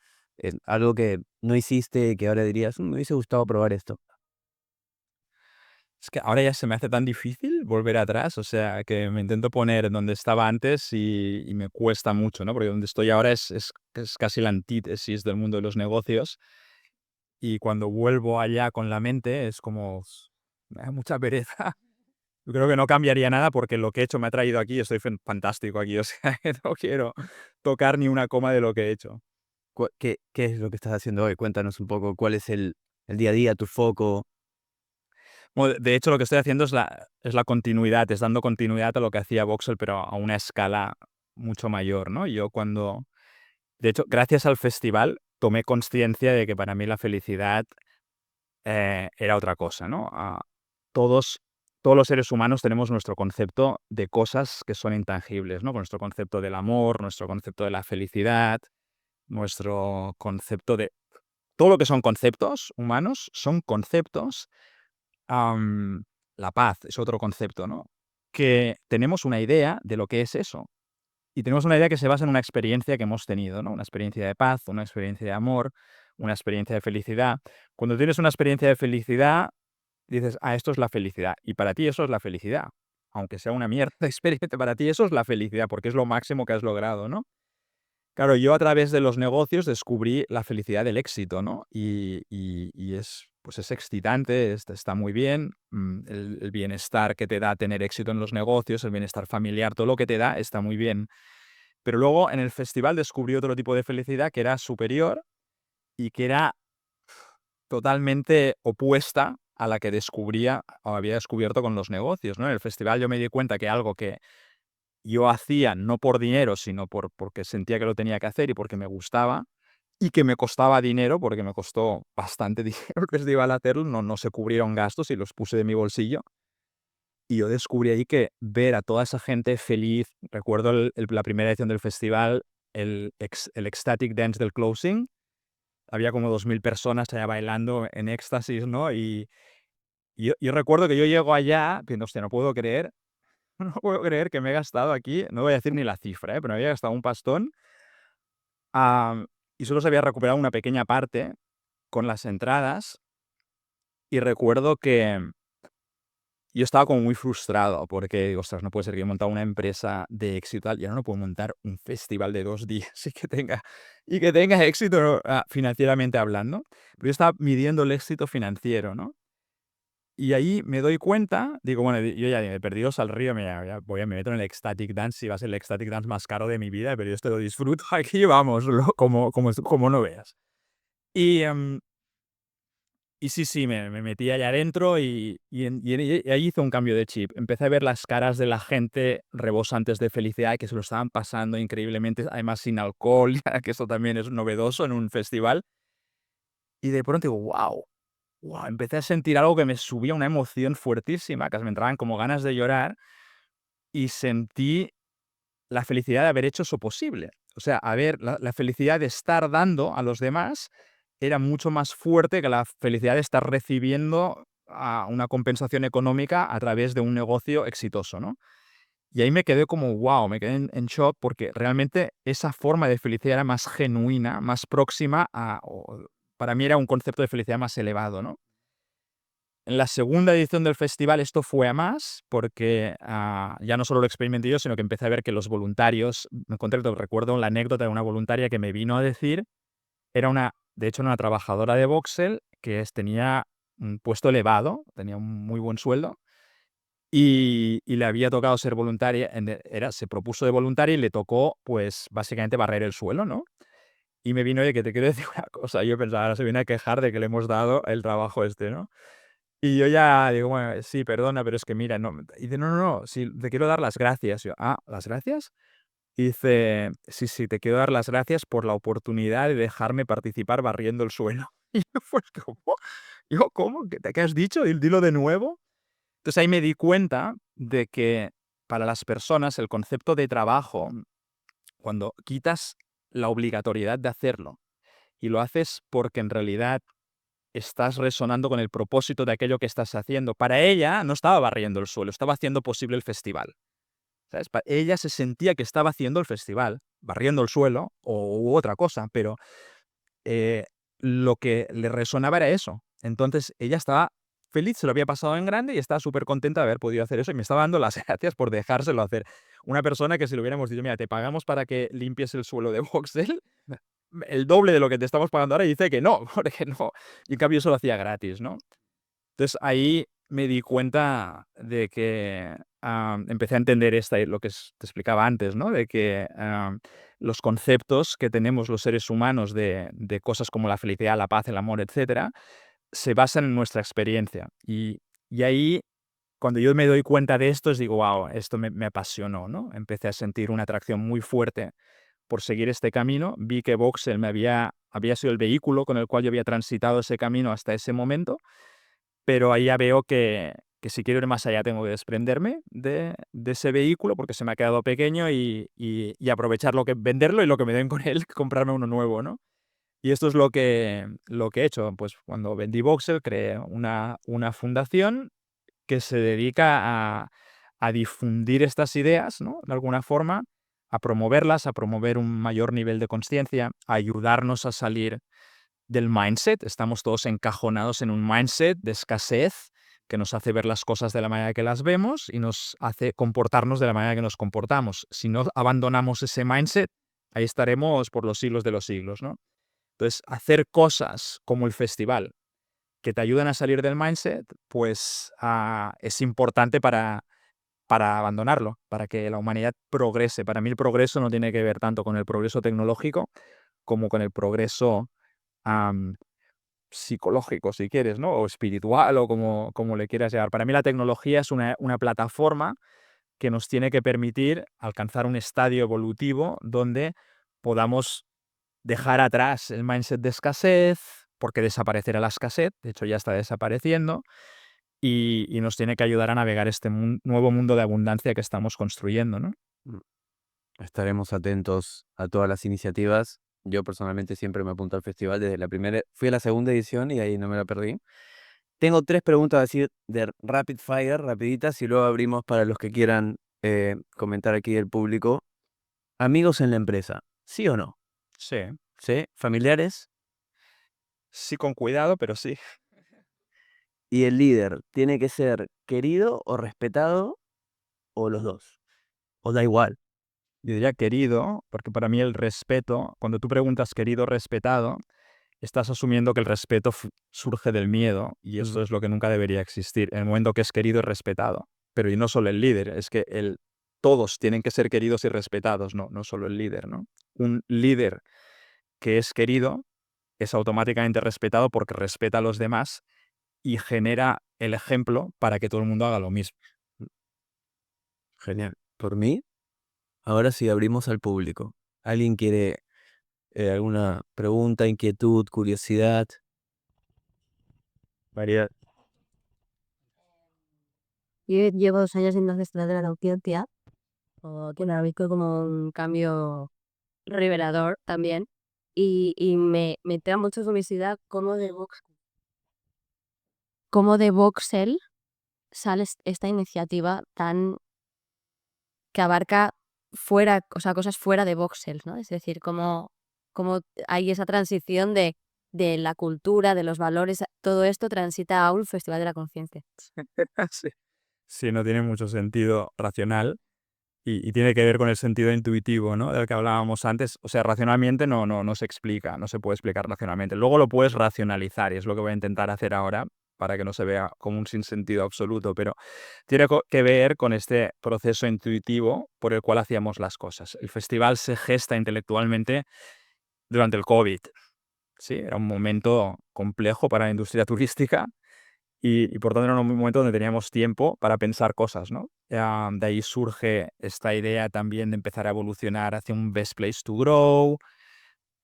algo que no hiciste y que ahora dirías: me hubiese gustado probar esto". Es que ahora ya se me hace tan difícil volver atrás, o sea, que me intento poner donde estaba antes y me cuesta mucho, ¿no? Porque donde estoy ahora es casi la antítesis del mundo de los negocios y cuando vuelvo allá con la mente es como, me da mucha pereza. Yo creo que no cambiaría nada porque lo que he hecho me ha traído aquí y estoy fantástico aquí, o sea, que no quiero tocar ni una coma de lo que he hecho. ¿Qué es lo que estás haciendo hoy? Cuéntanos un poco cuál es el día a día, tu foco. Bueno, de hecho, lo que estoy haciendo es la continuidad, es dando continuidad a lo que hacía Voxel, pero a una escala mucho mayor, ¿no? De hecho, gracias al festival, tomé conciencia de que para mí la felicidad era otra cosa, ¿no? Todos, todos los seres humanos tenemos nuestro concepto de cosas que son intangibles, ¿no? Nuestro concepto del amor, nuestro concepto de la felicidad, nuestro concepto de... Todo lo que son conceptos humanos son conceptos. Am, la paz es otro concepto, ¿no? Que tenemos una idea de lo que es eso. Y tenemos una idea que se basa en una experiencia que hemos tenido, ¿no? Una experiencia de paz, una experiencia de amor, una experiencia de felicidad. Cuando tienes una experiencia de felicidad, dices, esto es la felicidad. Y para ti eso es la felicidad. Aunque sea una mierda de experiencia, para ti eso es la felicidad, porque es lo máximo que has logrado, ¿no? Claro, yo a través de los negocios descubrí la felicidad del éxito, ¿no? Y es, pues es excitante, está muy bien, el bienestar que te da tener éxito en los negocios, el bienestar familiar, todo lo que te da está muy bien. Pero luego en el festival descubrí otro tipo de felicidad que era superior y que era totalmente opuesta a la que descubría o había descubierto con los negocios, ¿no? En el festival yo me di cuenta que algo que yo hacía no por dinero, sino porque sentía que lo tenía que hacer y porque me gustaba, y que me costaba dinero, porque me costó bastante dinero el festival hacerlo, no se cubrieron gastos y los puse de mi bolsillo. Y yo descubrí ahí que ver a toda esa gente feliz, recuerdo la primera edición del festival, el ecstatic dance del closing, había como 2000 personas allá bailando en éxtasis, ¿no? Y yo recuerdo que yo llego allá, viendo, hostia, no puedo creer, no puedo creer que me he gastado aquí, no voy a decir ni la cifra, pero me había gastado un pastón. Y solo se había recuperado una pequeña parte con las entradas, y recuerdo que yo estaba como muy frustrado porque digo: "Ostras, no puede ser que yo he montado una empresa de éxito y ahora no puedo montar un festival de 2 días y que tenga éxito, financieramente hablando". Pero yo estaba midiendo el éxito financiero, ¿no? Y ahí me doy cuenta, digo, bueno, yo ya digo, perdidos al río, me meto en el ecstatic dance, si va a ser el ecstatic dance más caro de mi vida, pero yo esto lo disfruto aquí, vamos, como no veas. Y, y sí, sí, me metí allá adentro y ahí hice un cambio de chip. Empecé a ver las caras de la gente rebosantes de felicidad, que se lo estaban pasando increíblemente, además sin alcohol, que eso también es novedoso en un festival. Y de pronto digo: "Guau, guau", empecé a sentir algo que me subía una emoción fuertísima, que me entraban como ganas de llorar, y sentí la felicidad de haber hecho eso posible. O sea, la felicidad de estar dando a los demás era mucho más fuerte que la felicidad de estar recibiendo una compensación económica a través de un negocio exitoso, ¿no? Y ahí me quedé como, wow, me quedé en shock porque realmente esa forma de felicidad era más genuina, más próxima para mí era un concepto de felicidad más elevado, ¿no? En la segunda edición del festival esto fue a más, porque ya no solo lo experimenté yo, sino que empecé a ver que los voluntarios, me encontré, recuerdo la anécdota de una voluntaria que me vino a decir, de hecho, era una trabajadora de Voxel tenía un puesto elevado, tenía un muy buen sueldo, y le había tocado ser voluntaria, se propuso de voluntaria y le tocó, pues, básicamente barrer el suelo, ¿no? Y me vino, oye, que te quiero decir una cosa. Yo pensaba, ahora se viene a quejar de que le hemos dado el trabajo ¿no? Y yo ya digo, bueno, sí, perdona, pero es que mira, no. Y dice, no, no, no, sí, te quiero dar las gracias. Yo, ¿las gracias? Y dice, sí, sí, te quiero dar las gracias por la oportunidad de dejarme participar barriendo el suelo. Y yo, pues, ¿cómo? Yo, ¿cómo? ¿Qué has dicho? Dilo de nuevo. Entonces ahí me di cuenta de que para las personas el concepto de trabajo, cuando quitas la obligatoriedad de hacerlo y lo haces porque en realidad estás resonando con el propósito de aquello que estás haciendo. Para ella no estaba barriendo el suelo, estaba haciendo posible el festival. ¿Sabes? Ella se sentía que estaba haciendo el festival, barriendo el suelo u otra cosa, pero eh, lo que le resonaba era eso. Entonces ella estaba feliz, se lo había pasado en grande y estaba súper contenta de haber podido hacer eso y me estaba dando las gracias por dejárselo hacer. Una persona que si le hubiéramos dicho, mira, te pagamos para que limpies el suelo de Voxel, el doble de lo que te estamos pagando ahora, y dice que no, porque no. Y en cambio eso lo hacía gratis, ¿no? Entonces ahí me di cuenta de que empecé a entender lo que te explicaba antes, ¿no? De que los conceptos que tenemos los seres humanos de cosas como la felicidad, la paz, el amor, etcétera, se basan en nuestra experiencia. Y ahí, cuando yo me doy cuenta de esto, digo, wow, esto me apasionó, ¿no? Empecé a sentir una atracción muy fuerte por seguir este camino. Vi que Voxel había sido el vehículo con el cual yo había transitado ese camino hasta ese momento, pero ahí ya veo que si quiero ir más allá tengo que desprenderme de ese vehículo porque se me ha quedado pequeño y aprovechar venderlo y lo que me den con él, comprarme uno nuevo, ¿no? Y esto es lo que he hecho. Pues cuando vendí Voxel creé una fundación que se dedica a difundir estas ideas, ¿no? De alguna forma, a promoverlas, a promover un mayor nivel de conciencia, a ayudarnos a salir del mindset. Estamos todos encajonados en un mindset de escasez que nos hace ver las cosas de la manera que las vemos y nos hace comportarnos de la manera que nos comportamos. Si no abandonamos ese mindset, ahí estaremos por los siglos de los siglos, ¿no? Entonces, hacer cosas como el festival que te ayudan a salir del mindset, pues es importante para abandonarlo, para que la humanidad progrese. Para mí el progreso no tiene que ver tanto con el progreso tecnológico como con el progreso am, psicológico, si quieres, ¿no? O espiritual, o como le quieras llamar. Para mí la tecnología es una plataforma que nos tiene que permitir alcanzar un estadio evolutivo donde podamos dejar atrás el mindset de escasez, porque desaparecerá la escasez, de hecho ya está desapareciendo, y nos tiene que ayudar a navegar este nuevo mundo de abundancia que estamos construyendo, ¿no? Mm. Estaremos atentos a todas las iniciativas. Yo personalmente siempre me apunto al festival desde la primera. Fui a la segunda edición y ahí no me la perdí. Tengo 3 preguntas así de rapid fire, rapiditas, y luego abrimos para los que quieran comentar aquí del público. Amigos en la empresa, ¿sí o no? Sí, ¿Sí? ¿Familiares? sí, con cuidado, pero sí. ¿Y el líder tiene que ser querido o respetado o los dos? ¿O da igual? Yo diría querido, porque para mí el respeto, cuando tú preguntas querido o respetado, estás asumiendo que el respeto surge del miedo y Mm. eso es lo que nunca debería existir. En el momento que es querido es respetado. Pero y no solo el líder, es que todos tienen que ser queridos y respetados, no solo el líder, ¿no? Un líder que es querido es automáticamente respetado porque respeta a los demás y genera el ejemplo para que todo el mundo haga lo mismo. Genial. Por mí, ahora sí abrimos al público. ¿Alguien quiere alguna pregunta, inquietud, curiosidad? María. Yo llevo 2 años siendo gestora de la audiencia o que me ha visto como un cambio revelador también. Y me da mucha curiosidad cómo de Voxel sale esta iniciativa tan que abarca fuera, o sea, cosas fuera de Voxel, ¿no? Es decir, cómo hay esa transición de la cultura, de los valores, todo esto transita a un festival de la conciencia. Sí. Sí, no tiene mucho sentido racional y tiene que ver con el sentido intuitivo, ¿no? Del que hablábamos antes. O sea, racionalmente no se explica, no se puede explicar racionalmente. Luego lo puedes racionalizar y es lo que voy a intentar hacer ahora para que no se vea como un sinsentido absoluto, pero tiene que ver con este proceso intuitivo por el cual hacíamos las cosas. El festival se gesta intelectualmente durante el COVID. Sí, era un momento complejo para la industria turística y por tanto era un momento donde teníamos tiempo para pensar cosas, ¿no? De ahí surge esta idea también de empezar a evolucionar hacia un best place to grow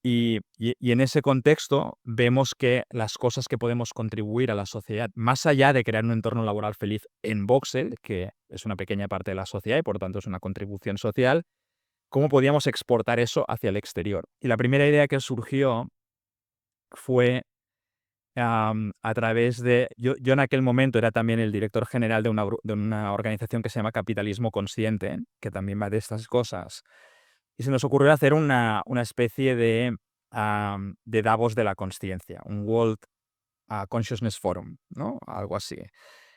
y en ese contexto vemos que las cosas que podemos contribuir a la sociedad, más allá de crear un entorno laboral feliz en Voxel, que es una pequeña parte de la sociedad y por tanto es una contribución social, cómo podíamos exportar eso hacia el exterior. Y la primera idea que surgió fue a través de... Yo en aquel momento era también el director general de una organización que se llama Capitalismo Consciente, que también va de estas cosas. Y se nos ocurrió hacer una especie de Davos de la consciencia, un World Consciousness Forum, ¿no? Algo así.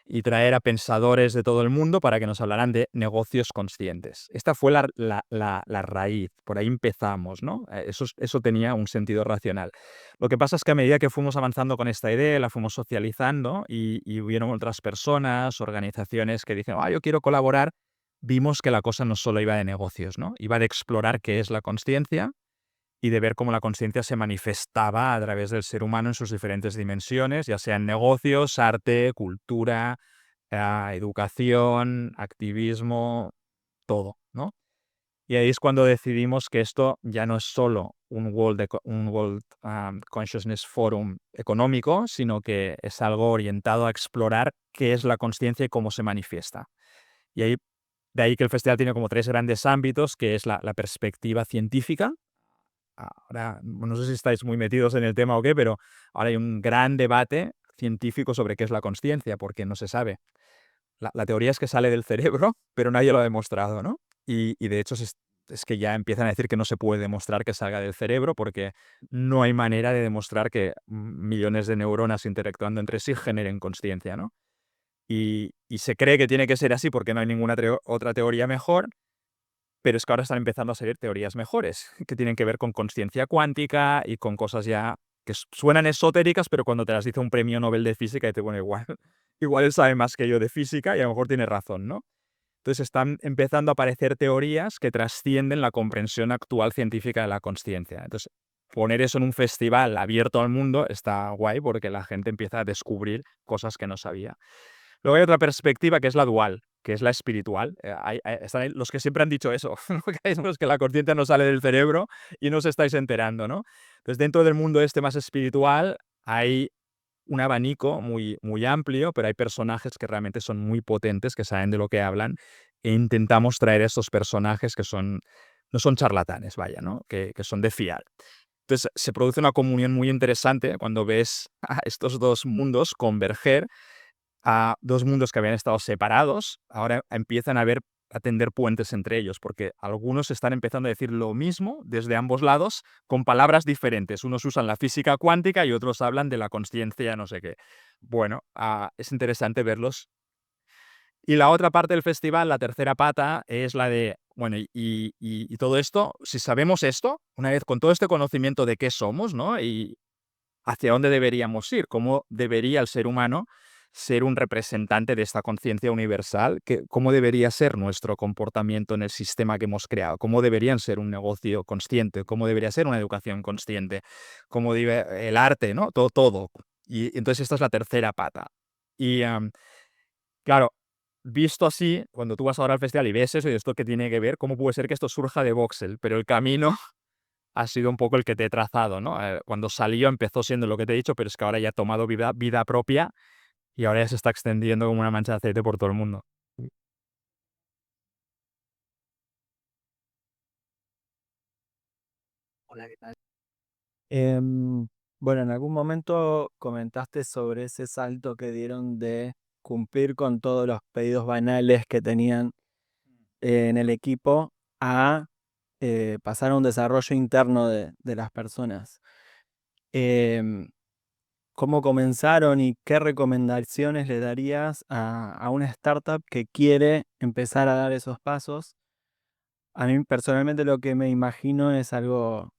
Y traer a pensadores de todo el mundo para que nos hablaran de negocios conscientes. Esta fue la raíz, por ahí empezamos, ¿no? Eso tenía un sentido racional. Lo que pasa es que a medida que fuimos avanzando con esta idea, la fuimos socializando y hubieron otras personas, organizaciones que dicen, yo quiero colaborar, vimos que la cosa no solo iba de negocios, ¿no? Iba de explorar qué es la consciencia y de ver cómo la consciencia se manifestaba a través del ser humano en sus diferentes dimensiones, ya sean negocios, arte, cultura, educación, activismo, todo, ¿no? Y ahí es cuando decidimos que esto ya no es solo un World Consciousness Forum económico, sino que es algo orientado a explorar qué es la consciencia y cómo se manifiesta. Y ahí, de ahí que el festival tiene como tres grandes ámbitos, que es la perspectiva científica. Ahora, no sé si estáis muy metidos en el tema o qué, pero ahora hay un gran debate científico sobre qué es la consciencia, porque no se sabe. La teoría es que sale del cerebro, pero nadie lo ha demostrado, ¿no? Y de hecho es que ya empiezan a decir que no se puede demostrar que salga del cerebro porque no hay manera de demostrar que millones de neuronas interactuando entre sí generen consciencia, ¿no? Y se cree que tiene que ser así porque no hay ninguna otra teoría mejor, pero es que ahora están empezando a salir teorías mejores, que tienen que ver con consciencia cuántica y con cosas ya que suenan esotéricas, pero cuando te las dice un premio Nobel de física, y te bueno, igual, igual él sabe más que yo de física y a lo mejor tiene razón, ¿no? Entonces están empezando a aparecer teorías que trascienden la comprensión actual científica de la consciencia. Entonces, poner eso en un festival abierto al mundo está guay porque la gente empieza a descubrir cosas que no sabía. Luego hay otra perspectiva que es la dual, que es la espiritual. Están ahí los que siempre han dicho eso, ¿no? Que hay los que la conciencia no sale del cerebro y no os estáis enterando, ¿no? Entonces, dentro del mundo este más espiritual hay un abanico muy amplio, pero hay personajes que realmente son muy potentes, que saben de lo que hablan, e intentamos traer a estos personajes que no son charlatanes, vaya, ¿no? Que son de fiar. Entonces, se produce una comunión muy interesante cuando ves a estos dos mundos converger, a dos mundos que habían estado separados, ahora empiezan a tender puentes entre ellos, porque algunos están empezando a decir lo mismo desde ambos lados con palabras diferentes. Unos usan la física cuántica y otros hablan de la consciencia, no sé qué. Bueno, es interesante verlos. Y la otra parte del festival, la tercera pata, es la de, bueno, y todo esto, si sabemos esto, una vez con todo este conocimiento de qué somos, ¿no? Y hacia dónde deberíamos ir, cómo debería el ser humano ser un representante de esta conciencia universal, cómo debería ser nuestro comportamiento en el sistema que hemos creado, cómo deberían ser un negocio consciente, cómo debería ser una educación consciente, cómo debe el arte, ¿no? Todo, todo. Y entonces esta es la tercera pata. Y claro, visto así, cuando tú vas ahora al festival y ves eso y esto que tiene que ver, ¿cómo puede ser que esto surja de Voxel? Pero el camino ha sido un poco el que te he trazado, ¿no? Cuando salió empezó siendo lo que te he dicho, pero es que ahora ya ha tomado vida propia y ahora ya se está extendiendo como una mancha de aceite por todo el mundo. Hola, ¿qué tal? Em, bueno, en algún momento comentaste sobre ese salto que dieron de cumplir con todos los pedidos banales que tenían en el equipo a pasar a un desarrollo interno de las personas. Em, ¿Cómo comenzaron y qué recomendaciones le darías a una startup que quiere empezar a dar esos pasos? A mí personalmente lo que me imagino es algo,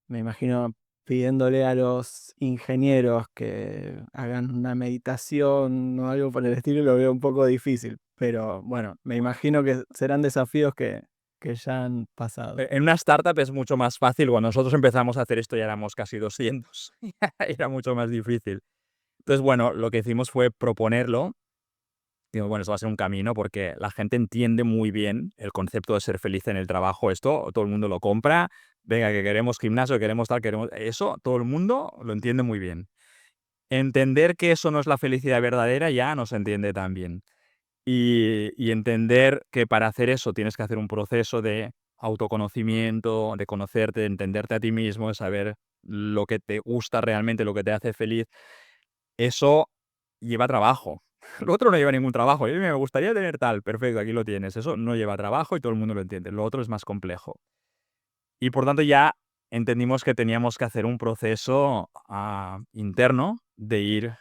me imagino pidiéndole a los ingenieros que hagan una meditación o algo por el estilo, lo veo un poco difícil, pero bueno, me imagino que serán desafíos que ya han pasado. En una startup es mucho más fácil. Cuando nosotros empezamos a hacer esto ya éramos casi 200. Era mucho más difícil. Entonces, bueno, lo que hicimos fue proponerlo. Digo, bueno, esto va a ser un camino porque la gente entiende muy bien el concepto de ser feliz en el trabajo. Esto todo el mundo lo compra. Venga, que queremos gimnasio, queremos tal, queremos... Eso todo el mundo lo entiende muy bien. Entender que eso no es la felicidad verdadera ya no se entiende tan bien. Y entender que para hacer eso tienes que hacer un proceso de autoconocimiento, de conocerte, de entenderte a ti mismo, de saber lo que te gusta realmente, lo que te hace feliz, eso lleva trabajo. Lo otro no lleva ningún trabajo. Me gustaría tener tal, perfecto, aquí lo tienes. Eso no lleva trabajo y todo el mundo lo entiende. Lo otro es más complejo. Y por tanto ya entendimos que teníamos que hacer un proceso interno de ir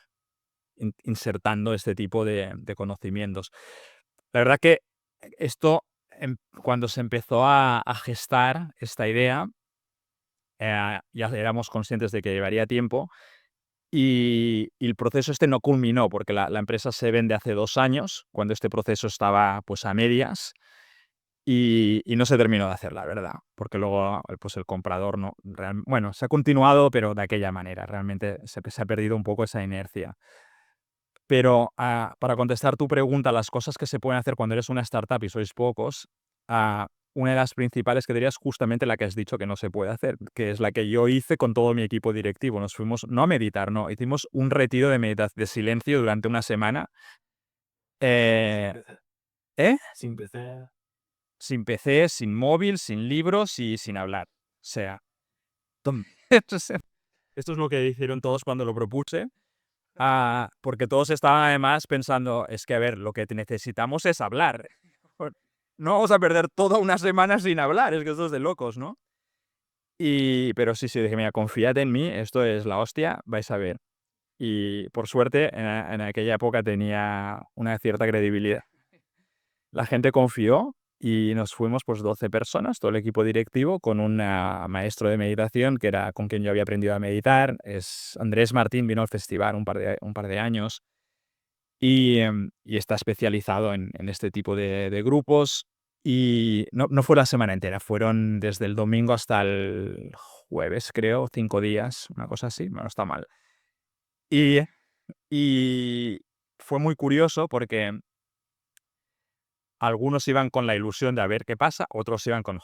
insertando este tipo de conocimientos. La verdad que esto, cuando se empezó a gestar esta idea, ya éramos conscientes de que llevaría tiempo y el proceso este no culminó porque la empresa se vende hace 2 años, cuando este proceso estaba pues a medias y no se terminó de hacer, la verdad, porque luego pues el comprador no, bueno, se ha continuado, pero de aquella manera, realmente se ha perdido un poco esa inercia. Pero para contestar tu pregunta, las cosas que se pueden hacer cuando eres una startup y sois pocos, una de las principales que diría es justamente la que has dicho que no se puede hacer, que es la que yo hice con todo mi equipo directivo. Nos fuimos, no a meditar, no, hicimos un retiro de silencio durante una semana. eh, ¿Eh? Sin PC. Sin PC, sin móvil, sin libros y sin hablar. O sea, esto es lo que hicieron todos cuando lo propuse. Porque todos estaban además pensando, es que a ver, lo que necesitamos es hablar. No vamos a perder toda una semana sin hablar, es que esto es de locos, ¿no? Pero sí, dije, mira, confiad en mí, esto es la hostia, vais a ver. Y por suerte, en aquella época tenía una cierta credibilidad. La gente confió y nos fuimos pues 12 personas, todo el equipo directivo, con un maestro de meditación que era con quien yo había aprendido a meditar. Es Andrés Martín, vino al festival un par de años y está especializado en este tipo de grupos. Y no fue la semana entera, fueron desde el domingo hasta el jueves, creo, 5 días, una cosa así, no está mal. Y, y fue muy curioso porque algunos iban con la ilusión de a ver qué pasa, otros iban con,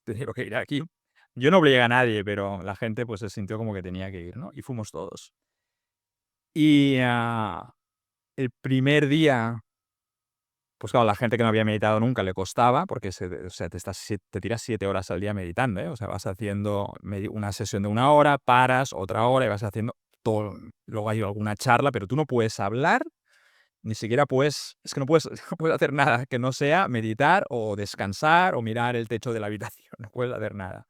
tengo que ir aquí. Yo no obligué a nadie, pero la gente pues se sintió como que tenía que ir, ¿no? Y fuimos todos. Y el primer día, pues claro, la gente que no había meditado nunca le costaba, porque o sea, te tiras 7 horas al día meditando, ¿eh? O sea, vas haciendo una sesión de 1 hora, paras, otra hora y vas haciendo todo. Luego hay alguna charla, pero tú no puedes hablar, ni siquiera puedes, es que no puedes, no puedes hacer nada que no sea meditar o descansar o mirar el techo de la habitación, no puedes hacer nada.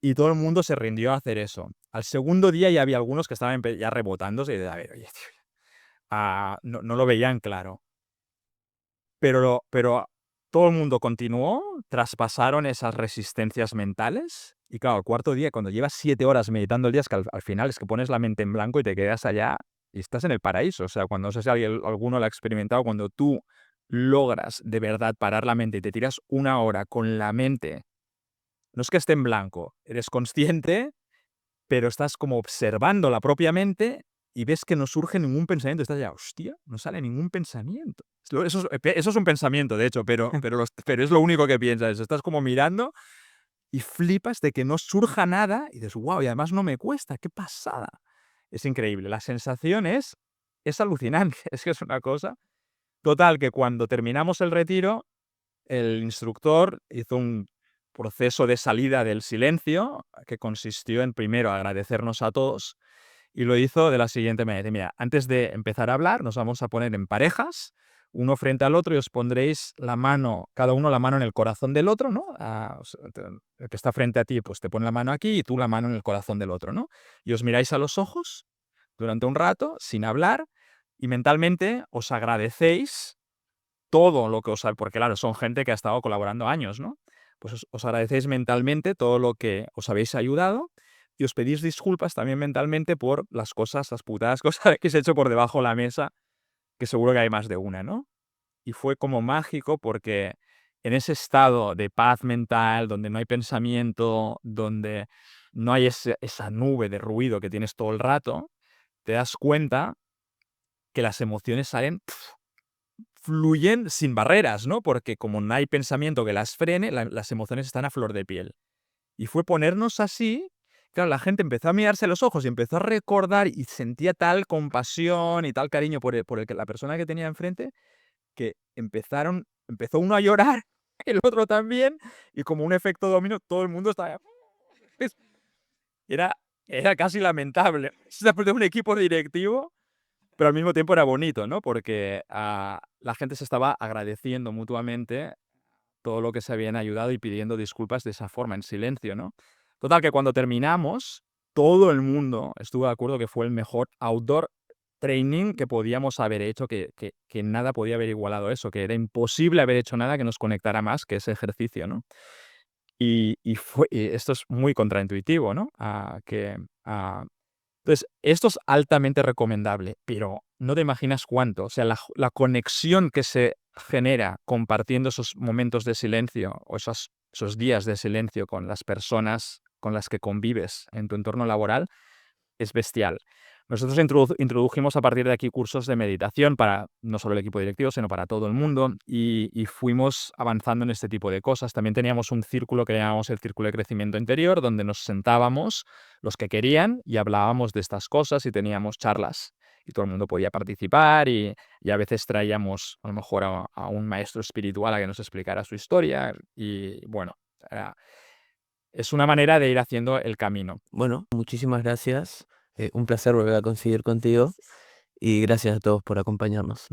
Y todo el mundo se rindió a hacer eso. Al segundo día ya había algunos que estaban ya rebotándose y de, a ver, oye, tío, no lo veían claro. Pero todo el mundo continuó, traspasaron esas resistencias mentales y claro, el cuarto día, cuando llevas 7 horas meditando el día, es que al final es que pones la mente en blanco y te quedas allá y estás en el paraíso. O sea, cuando no sé si alguno lo ha experimentado, cuando tú logras de verdad parar la mente y te tiras 1 hora con la mente, no es que esté en blanco, eres consciente, pero estás como observando la propia mente y ves que no surge ningún pensamiento. Estás ya, hostia, no sale ningún pensamiento. Eso es un pensamiento, de hecho, pero es lo único que piensas. Estás como mirando y flipas de que no surja nada y dices, wow, y además no me cuesta, qué pasada. Es increíble. La sensación es alucinante. Es que es una cosa. Total, que cuando terminamos el retiro, el instructor hizo proceso de salida del silencio, que consistió en primero agradecernos a todos, y lo hizo de la siguiente manera. Dice, mira, antes de empezar a hablar, nos vamos a poner en parejas, uno frente al otro, y os pondréis la mano, cada uno la mano en el corazón del otro, ¿no? El que está frente a ti, pues te pone la mano aquí y tú la mano en el corazón del otro, ¿no? Y os miráis a los ojos durante un rato, sin hablar, y mentalmente os agradecéis todo lo que os... Porque claro, son gente que ha estado colaborando años, ¿no? Pues os agradecéis mentalmente todo lo que os habéis ayudado y os pedís disculpas también mentalmente por las cosas, las putadas cosas que os he hecho por debajo de la mesa, que seguro que hay más de una, ¿no? Y fue como mágico porque en ese estado de paz mental, donde no hay pensamiento, donde no hay esa nube de ruido que tienes todo el rato, te das cuenta que las emociones salen, fluyen sin barreras, ¿no? Porque como no hay pensamiento que las frene, las emociones están a flor de piel. Y fue ponernos así, claro, la gente empezó a mirarse a los ojos y empezó a recordar y sentía tal compasión y tal cariño por la persona que tenía enfrente, que empezó uno a llorar, el otro también, y como un efecto dominó, todo el mundo estaba... Era, era casi lamentable. Se de un equipo directivo, pero al mismo tiempo era bonito, ¿no? Porque la gente se estaba agradeciendo mutuamente todo lo que se habían ayudado y pidiendo disculpas de esa forma, en silencio, ¿no? Total, que cuando terminamos, todo el mundo estuvo de acuerdo que fue el mejor outdoor training que podíamos haber hecho, que nada podía haber igualado eso, que era imposible haber hecho nada que nos conectara más que ese ejercicio, ¿no? Y esto es muy contraintuitivo, ¿no? Entonces, esto es altamente recomendable, pero no te imaginas cuánto. O sea, la conexión que se genera compartiendo esos momentos de silencio o esos días de silencio con las personas con las que convives en tu entorno laboral es bestial. Nosotros introdujimos a partir de aquí cursos de meditación para no solo el equipo directivo, sino para todo el mundo, y fuimos avanzando en este tipo de cosas. También teníamos un círculo que llamamos el Círculo de Crecimiento Interior, donde nos sentábamos los que querían y hablábamos de estas cosas y teníamos charlas. Y todo el mundo podía participar y a veces traíamos a lo mejor a un maestro espiritual a que nos explicara su historia. Y bueno, es una manera de ir haciendo el camino. Bueno, muchísimas gracias. Un placer volver a coincidir contigo y gracias a todos por acompañarnos.